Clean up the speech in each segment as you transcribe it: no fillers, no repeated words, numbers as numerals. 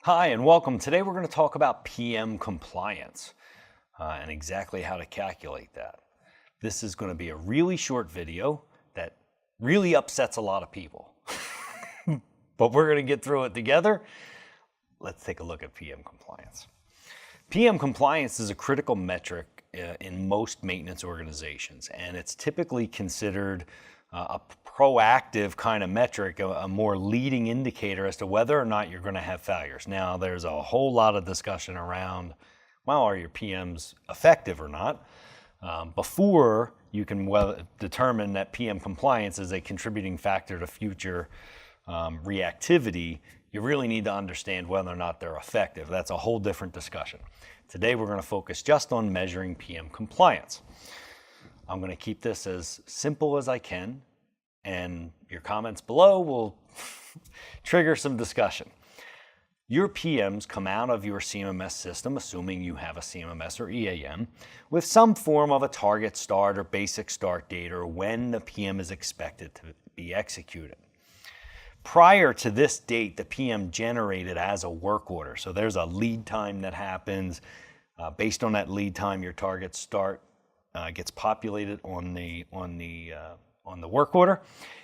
Hi and welcome. Today we're going to talk about PM compliance and exactly how to calculate that. This is going to be a really short video that really upsets a lot of people, but we're going to get through it together. Let's take a look at PM compliance. PM compliance is a critical metric in most maintenance organizations, and it's typically considered a proactive kind of metric, a more leading indicator as to whether or not you're going to have failures. Now, there's a whole lot of discussion around, well, are your PMs effective or not? Before you can determine that PM compliance is a contributing factor to future reactivity, you really need to understand whether or not they're effective. That's a whole different discussion. Today, we're going to focus just on measuring PM compliance. I'm going to keep this as simple as I can, and your comments below will trigger some discussion. Your PMs come out of your CMMS system, assuming you have a CMMS or EAM, with some form of a target start or basic start date or when the PM is expected to be executed. Prior to this date, the PM generated as a work order. So there's a lead time that happens. Based on that lead time, your target start gets populated on the work order,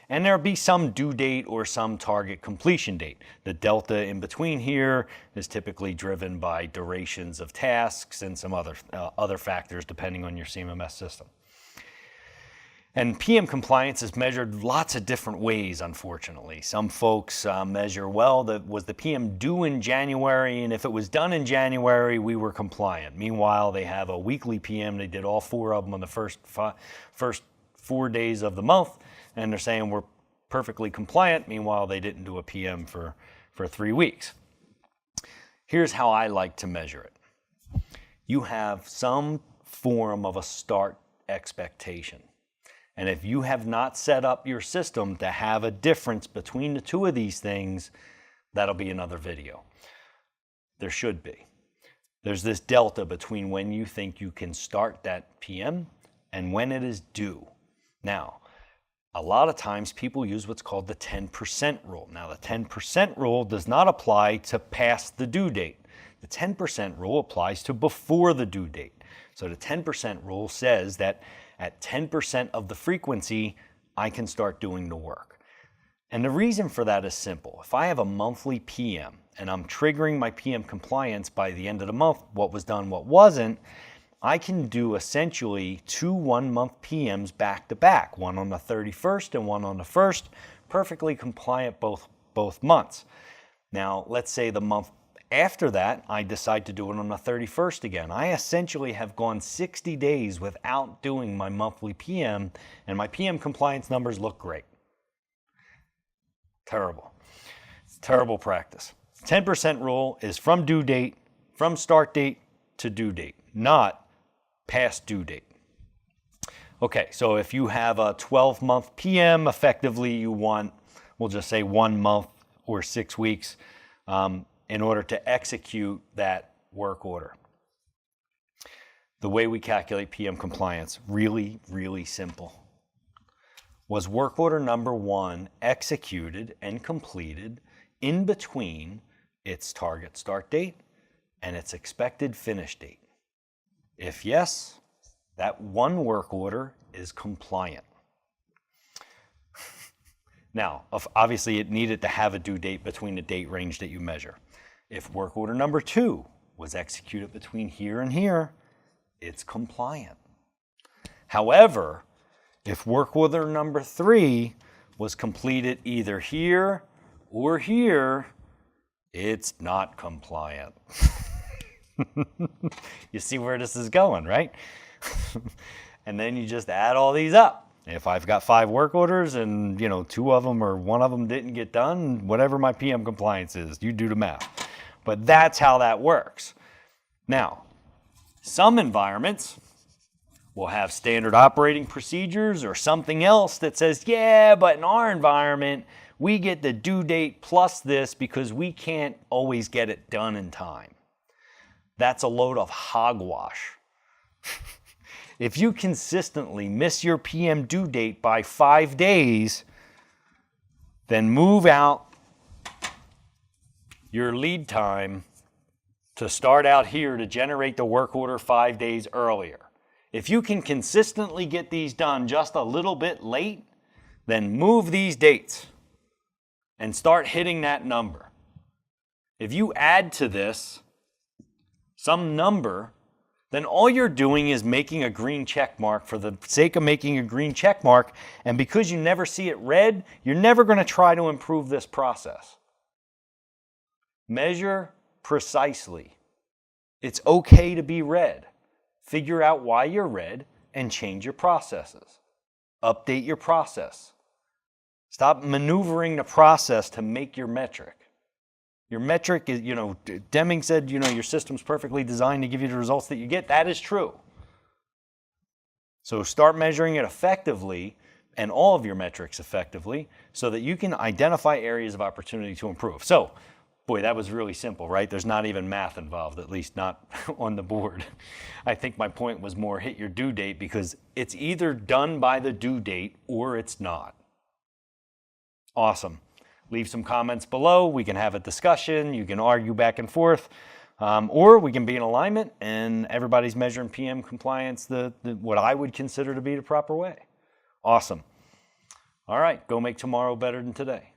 and there'll be some due date or some target completion date. The delta in between here is typically driven by durations of tasks and some other factors depending on your CMMS system. And PM compliance is measured lots of different ways, unfortunately. Some folks measure, well, was the PM due in January, and if it was done in January, we were compliant. Meanwhile, they have a weekly PM. They did all 4 of them on the first 4 days of the month, and they're saying we're perfectly compliant. Meanwhile, they didn't do a PM for 3 weeks. Here's how I like to measure it. You have some form of a start expectation. And if you have not set up your system to have a difference between the two of these things, that'll be another video. There should be. There's this delta between when you think you can start that PM and when it is due. Now, a lot of times people use what's called the 10% rule. Now, the 10% rule does not apply to past the due date. The 10% rule applies to before the due date. So the 10% rule says that at 10% of the frequency, I can start doing the work. And the reason for that is simple. If I have a monthly PM and I'm triggering my PM compliance by the end of the month, what was done, what wasn't, I can do essentially 2 one-month PMs back to back, one on the 31st and one on the 1st, perfectly compliant both months. Now, let's say the month after that, I decide to do it on the 31st again. I essentially have gone 60 days without doing my monthly PM, and my PM compliance numbers look great. Terrible. It's terrible practice. 10% rule is from due date, from start date to due date, not past due date. Okay, so if you have a 12-month PM, effectively you want, we'll just say 1 month or 6 weeks, in order to execute that work order. The way we calculate PM compliance, really, really simple. Was work order number 1 executed and completed in between its target start date and its expected finish date? If yes, that one work order is compliant. Now, obviously it needed to have a due date between the date range that you measure. If work order number 2 was executed between here and here, it's compliant. However, if work order number 3 was completed either here or here, it's not compliant. You see where this is going, right? And then you just add all these up. If I've got 5 work orders and 2 of them or 1 of them didn't get done, whatever my PM compliance is, you do the math. But that's how that works. Now, some environments will have standard operating procedures or something else that says, yeah, but in our environment, we get the due date plus this because we can't always get it done in time. That's a load of hogwash. If you consistently miss your PM due date by 5 days, then move out your lead time to start out here to generate the work order 5 days earlier. If you can consistently get these done just a little bit late, then move these dates and start hitting that number. If you add to this some number, then all you're doing is making a green check mark for the sake of making a green check mark, and because you never see it red, you're never going to try to improve this process. Measure precisely. It's okay to be red. Figure out why you're red and change your processes. Update your process. Stop maneuvering the process to make your metric. Your metric is, Deming said, your system's perfectly designed to give you the results that you get. That is true. So start measuring it effectively and all of your metrics effectively so that you can identify areas of opportunity to improve. So, boy, that was really simple, right? There's not even math involved, at least not on the board. I think my point was more hit your due date, because it's either done by the due date or it's not. Awesome. Leave some comments below. We can have a discussion. You can argue back and forth. Or we can be in alignment and everybody's measuring PM compliance what I would consider to be the proper way. Awesome. All right, go make tomorrow better than today.